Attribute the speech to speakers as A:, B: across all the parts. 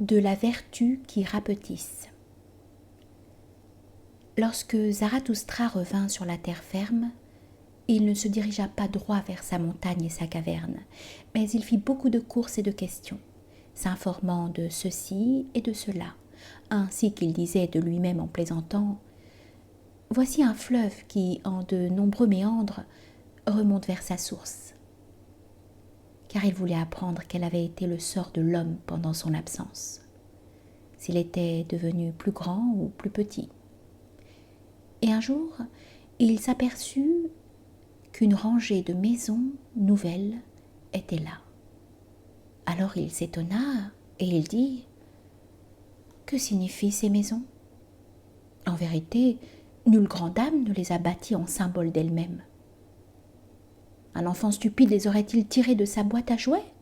A: De la vertu qui rapetisse. Lorsque Zarathustra revint sur la terre ferme, il ne se dirigea pas droit vers sa montagne et sa caverne, mais il fit beaucoup de courses et de questions, s'informant de ceci et de cela, ainsi qu'il disait de lui-même en plaisantant « Voici un fleuve qui, en de nombreux méandres, remonte vers sa source. » Car il voulait apprendre quel avait été le sort de l'homme pendant son absence, s'il était devenu plus grand ou plus petit. Et un jour, il s'aperçut qu'une rangée de maisons nouvelles était là. Alors il s'étonna et il dit « Que signifient ces maisons ? En vérité, nulle grande âme ne les a bâties en symbole d'elle-même. Un enfant stupide les aurait-il tirées de sa boîte à jouets,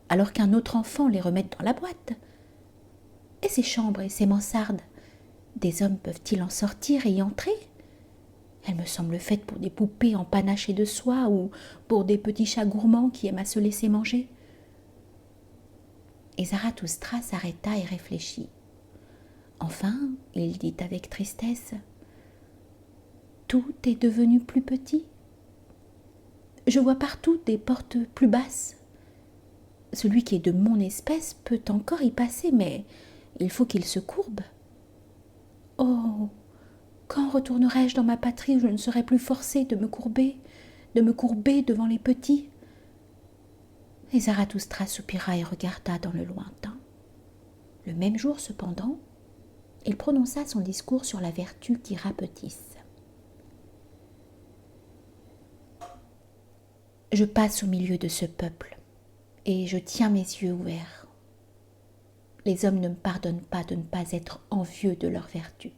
A: alors qu'un autre enfant les remette dans la boîte ? Et ces chambres et ces mansardes, des hommes peuvent-ils en sortir et y entrer ? Elles me semblent faites pour des poupées empanachées de soie ou pour des petits chats gourmands qui aiment à se laisser manger. » Et Zarathustra s'arrêta et réfléchit. Enfin, il dit avec tristesse « Tout est devenu plus petit. Je vois partout des portes plus basses. Celui qui est de mon espèce peut encore y passer, mais il faut qu'il se courbe. Oh, quand retournerai-je dans ma patrie où je ne serai plus forcée de me courber devant les petits ?» Et Zarathustra soupira et regarda dans le lointain. Le même jour, cependant, il prononça son discours sur la vertu qui rapetisse. « Je passe au milieu de ce peuple, et je tiens mes yeux ouverts. Les hommes ne me pardonnent pas de ne pas être envieux de leur vertu.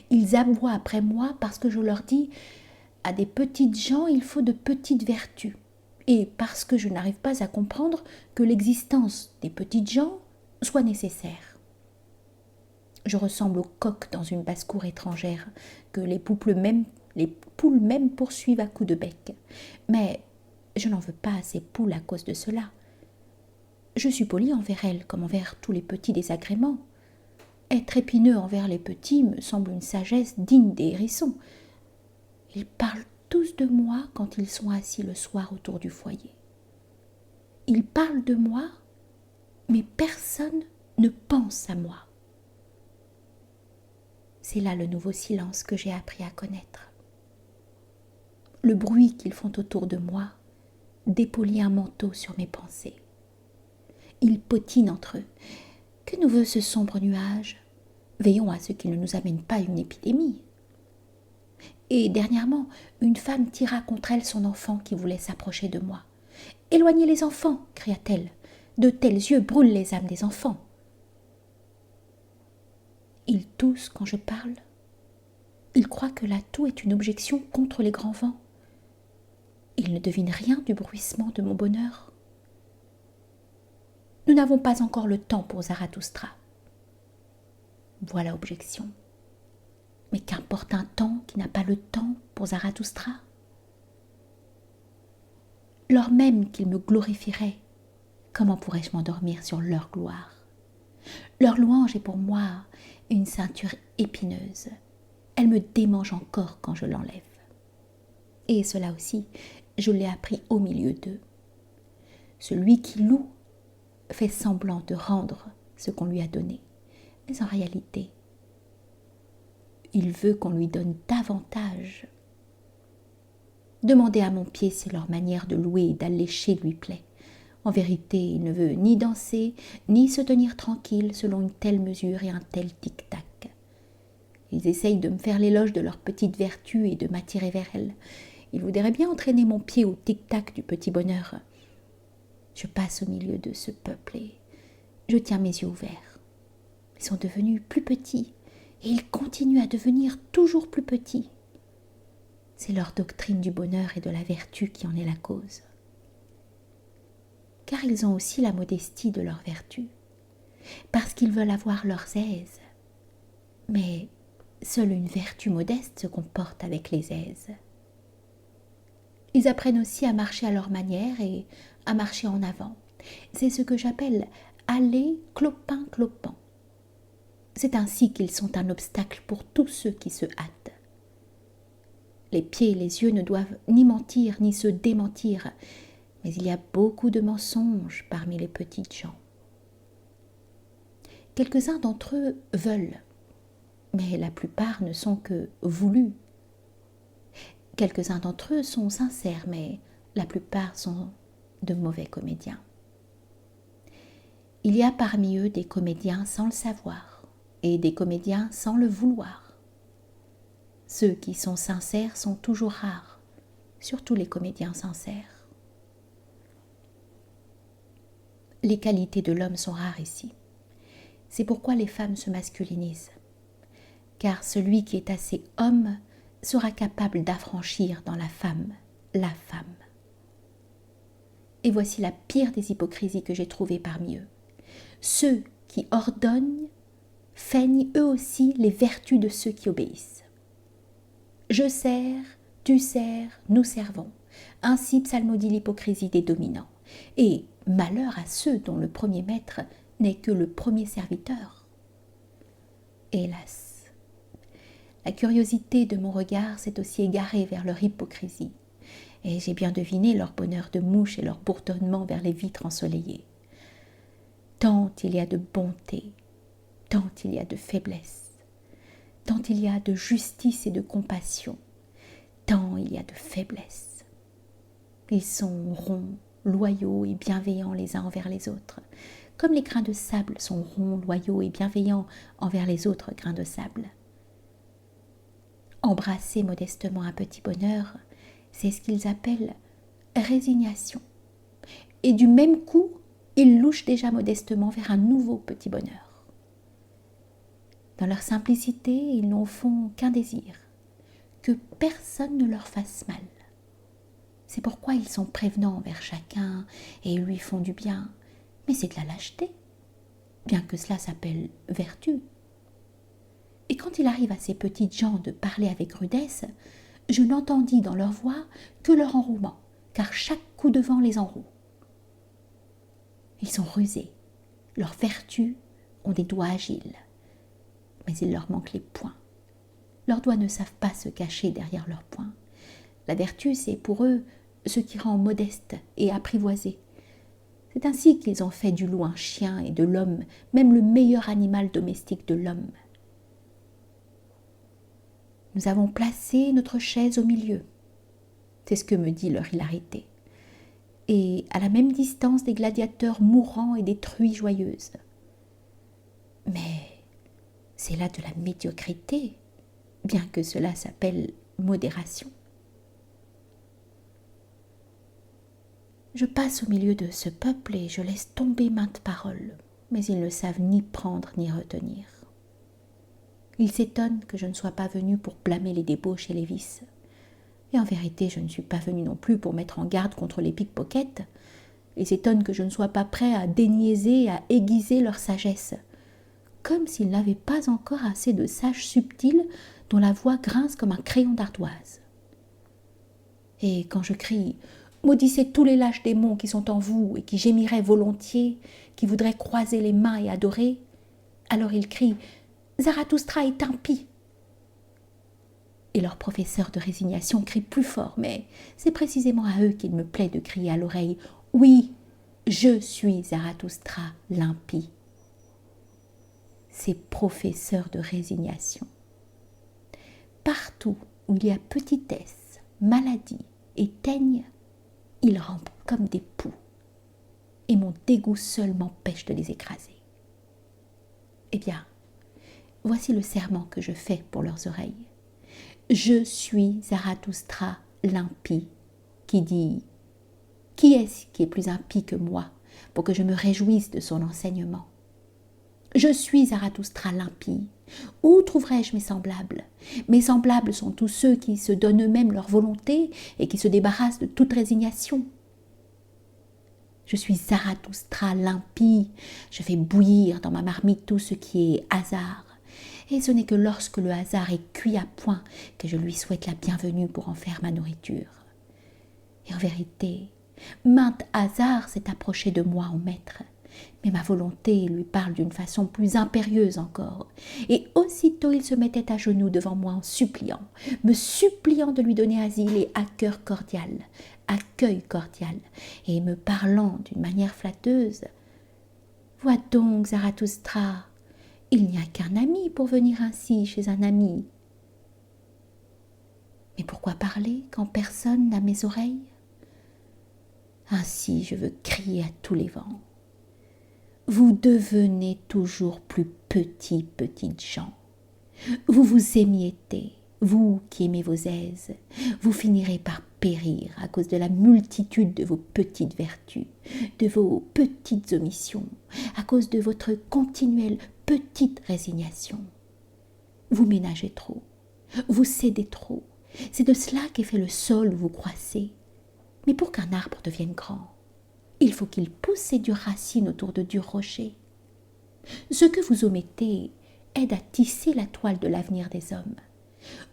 A: Ils aboient après moi parce que je leur dis « À des petites gens, il faut de petites vertus », et parce que je n'arrive pas à comprendre que l'existence des petites gens soit nécessaire. Je ressemble au coq dans une basse-cour étrangère que les poules même poursuivent à coups de bec. Mais je n'en veux pas à ces poules à cause de cela. Je suis poli envers elles comme envers tous les petits désagréments. Être épineux envers les petits me semble une sagesse digne des hérissons. Ils parlent tous de moi quand ils sont assis le soir autour du foyer. Ils parlent de moi, mais personne ne pense à moi. C'est là le nouveau silence que j'ai appris à connaître. Le bruit qu'ils font autour de moi dépolie un manteau sur mes pensées. Ils potinent entre eux. Que nous veut ce sombre nuage ? Veillons à ce qu'il ne nous amène pas une épidémie. Et dernièrement, une femme tira contre elle son enfant qui voulait s'approcher de moi. « Éloignez les enfants !» cria-t-elle. « De tels yeux brûlent les âmes des enfants. » Ils toussent quand je parle. Ils croient que la toux est une objection contre les grands vents. Ils ne devinent rien du bruissement de mon bonheur. Nous n'avons pas encore le temps pour Zarathustra. Voilà objection. Mais qu'importe un temps qui n'a pas le temps pour Zarathustra ? Lors même qu'ils me glorifieraient, comment pourrais-je m'endormir sur leur gloire ? Leur louange est pour moi une ceinture épineuse. Elle me démange encore quand je l'enlève. Et cela aussi, je l'ai appris au milieu d'eux. Celui qui loue fait semblant de rendre ce qu'on lui a donné. Mais en réalité, il veut qu'on lui donne davantage. Demandez à mon pied si leur manière de louer et d'allécher lui plaît. En vérité, il ne veut ni danser, ni se tenir tranquille selon une telle mesure et un tel tic-tac. Ils essayent de me faire l'éloge de leur petite vertu et de m'attirer vers elles. Ils voudraient bien entraîner mon pied au tic-tac du petit bonheur. Je passe au milieu de ce peuple et je tiens mes yeux ouverts. Ils sont devenus plus petits et ils continuent à devenir toujours plus petits. C'est leur doctrine du bonheur et de la vertu qui en est la cause. Car ils ont aussi la modestie de leur vertu, parce qu'ils veulent avoir leurs aises. Mais seule une vertu modeste se comporte avec les aises. Ils apprennent aussi à marcher à leur manière et à marcher en avant. C'est ce que j'appelle aller clopin clopant. C'est ainsi qu'ils sont un obstacle pour tous ceux qui se hâtent. Les pieds et les yeux ne doivent ni mentir ni se démentir, mais il y a beaucoup de mensonges parmi les petites gens. Quelques-uns d'entre eux veulent, mais la plupart ne sont que voulus. Quelques-uns d'entre eux sont sincères, mais la plupart sont de mauvais comédiens. Il y a parmi eux des comédiens sans le savoir et des comédiens sans le vouloir. Ceux qui sont sincères sont toujours rares, surtout les comédiens sincères. Les qualités de l'homme sont rares ici. C'est pourquoi les femmes se masculinisent. Car celui qui est assez homme sera capable d'affranchir dans la femme. Et voici la pire des hypocrisies que j'ai trouvées parmi eux. Ceux qui ordonnent feignent eux aussi les vertus de ceux qui obéissent. Je sers, tu sers, nous servons. Ainsi psalmodie l'hypocrisie des dominants. Et malheur à ceux dont le premier maître n'est que le premier serviteur. Hélas, la curiosité de mon regard s'est aussi égarée vers leur hypocrisie, et j'ai bien deviné leur bonheur de mouche et leur bourdonnement vers les vitres ensoleillées. Tant il y a de bonté, tant il y a de faiblesse, tant il y a de justice et de compassion, tant il y a de faiblesse. Ils sont ronds, loyaux et bienveillants les uns envers les autres, comme les grains de sable sont ronds, loyaux et bienveillants envers les autres grains de sable. Embrasser modestement un petit bonheur, c'est ce qu'ils appellent résignation. Et du même coup, ils louchent déjà modestement vers un nouveau petit bonheur. Dans leur simplicité, ils n'en font qu'un désir, que personne ne leur fasse mal. C'est pourquoi ils sont prévenants envers chacun et lui font du bien. Mais c'est de la lâcheté, bien que cela s'appelle vertu. Et quand il arrive à ces petites gens de parler avec rudesse, je n'entendis dans leur voix que leur enrouement, car chaque coup de vent les enroue. Ils sont rusés, leurs vertus ont des doigts agiles, mais il leur manque les poings. Leurs doigts ne savent pas se cacher derrière leurs poings. La vertu, c'est pour eux ce qui rend modeste et apprivoisé. C'est ainsi qu'ils ont fait du loup un chien et de l'homme, même le meilleur animal domestique de l'homme. Nous avons placé notre chaise au milieu. C'est ce que me dit leur hilarité. Et à la même distance des gladiateurs mourants et des truies joyeuses. Mais c'est là de la médiocrité, bien que cela s'appelle modération. Je passe au milieu de ce peuple et je laisse tomber maintes paroles, mais ils ne savent ni prendre ni retenir. Ils s'étonnent que je ne sois pas venue pour blâmer les débauches et les vices. Et en vérité, je ne suis pas venue non plus pour mettre en garde contre les pickpockets. Ils s'étonnent que je ne sois pas prêt à déniaiser, à aiguiser leur sagesse, comme s'ils n'avaient pas encore assez de sages subtils dont la voix grince comme un crayon d'ardoise. Et quand je crie « Maudissez tous les lâches démons qui sont en vous et qui gémiraient volontiers, qui voudraient croiser les mains et adorer », alors ils crient « Zarathustra est impie !» Et leur professeur de résignation crie plus fort, mais c'est précisément à eux qu'il me plaît de crier à l'oreille « Oui, je suis Zarathustra l'impie !» Ces professeurs de résignation. Partout où il y a petitesse, maladie et teigne, ils rampent comme des poux, et mon dégoût seul m'empêche de les écraser. Eh bien, voici le serment que je fais pour leurs oreilles. Je suis Zarathustra l'impie, qui dit « Qui est-ce qui est plus impie que moi pour que je me réjouisse de son enseignement ? Je suis Zarathustra l'impie. Où trouverai-je mes semblables ? Mes semblables sont tous ceux qui se donnent eux-mêmes leur volonté et qui se débarrassent de toute résignation. Je suis Zarathustra l'impie. Je fais bouillir dans ma marmite tout ce qui est hasard. Et ce n'est que lorsque le hasard est cuit à point que je lui souhaite la bienvenue pour en faire ma nourriture. Et en vérité, maintes hasard s'est approché de moi en maître, Mais ma volonté lui parle d'une façon plus impérieuse encore. Et aussitôt il se mettait à genoux devant moi en suppliant, me suppliant de lui donner asile et accueil cordial, et me parlant d'une manière flatteuse. Vois donc, Zarathustra, il n'y a qu'un ami pour venir ainsi chez un ami. Mais pourquoi parler quand personne n'a mes oreilles? Ainsi je veux crier à tous les vents. Vous devenez toujours plus petits, petites gens. Vous vous émiettez, vous qui aimez vos aises. Vous finirez par périr à cause de la multitude de vos petites vertus, de vos petites omissions, à cause de votre continuelle petite résignation. Vous ménagez trop, vous cédez trop. C'est de cela qu'est fait le sol où vous croissez. Mais pour qu'un arbre devienne grand, il faut qu'il pousse ses dures racines autour de durs rochers. Ce que vous omettez aide à tisser la toile de l'avenir des hommes.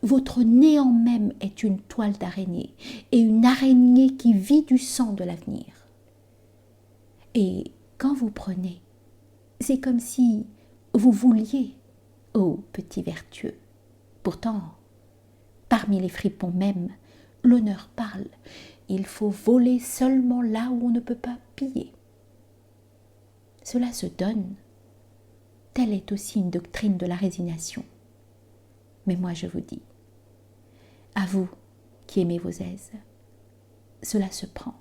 A: Votre néant même est une toile d'araignée, et une araignée qui vit du sang de l'avenir. Et quand vous prenez, c'est comme si vous vouliez, ô petit vertueux. Pourtant, parmi les fripons même, l'honneur parle. Il faut voler seulement là où on ne peut pas piller. Cela se donne. Telle est aussi une doctrine de la résignation. Mais moi je vous dis, à vous qui aimez vos aises, cela se prend,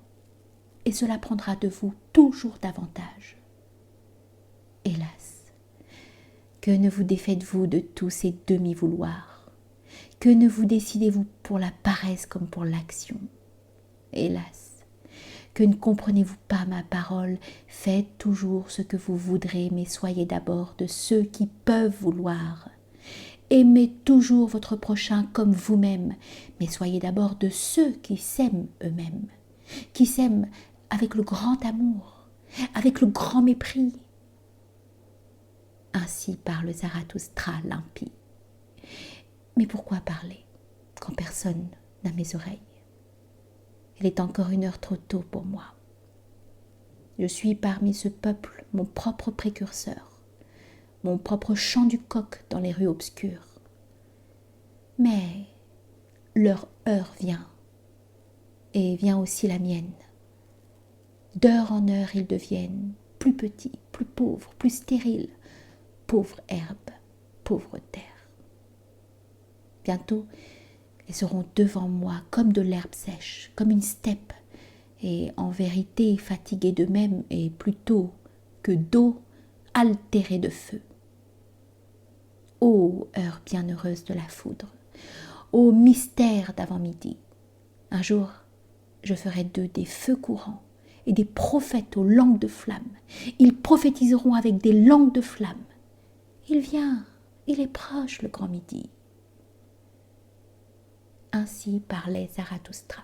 A: et cela prendra de vous toujours davantage. Hélas, que ne vous défaites-vous de tous ces demi-vouloirs? Que ne vous décidez-vous pour la paresse comme pour l'action? Hélas, que ne comprenez-vous pas ma parole? Faites toujours ce que vous voudrez, mais soyez d'abord de ceux qui peuvent vouloir. Aimez toujours votre prochain comme vous-même, mais soyez d'abord de ceux qui s'aiment eux-mêmes, qui s'aiment avec le grand amour, avec le grand mépris. Ainsi parle Zarathustra l'impie. Mais pourquoi parler quand personne n'a mes oreilles? Il est encore 1 heure trop tôt pour moi. Je suis parmi ce peuple mon propre précurseur, mon propre chant du coq dans les rues obscures. Mais leur heure vient, et vient aussi la mienne. D'heure en heure ils deviennent plus petits, plus pauvres, plus stériles, pauvre herbe, pauvre terre. Bientôt, ils seront devant moi comme de l'herbe sèche, comme une steppe, et en vérité fatigués d'eux-mêmes et plutôt que d'eau, altérés de feu. Ô heure bienheureuse de la foudre, ô mystère d'avant-midi, un jour je ferai d'eux des feux courants et des prophètes aux langues de flamme. Ils prophétiseront avec des langues de flamme. Il vient, il est proche le grand midi. Ainsi parlait Zarathustra.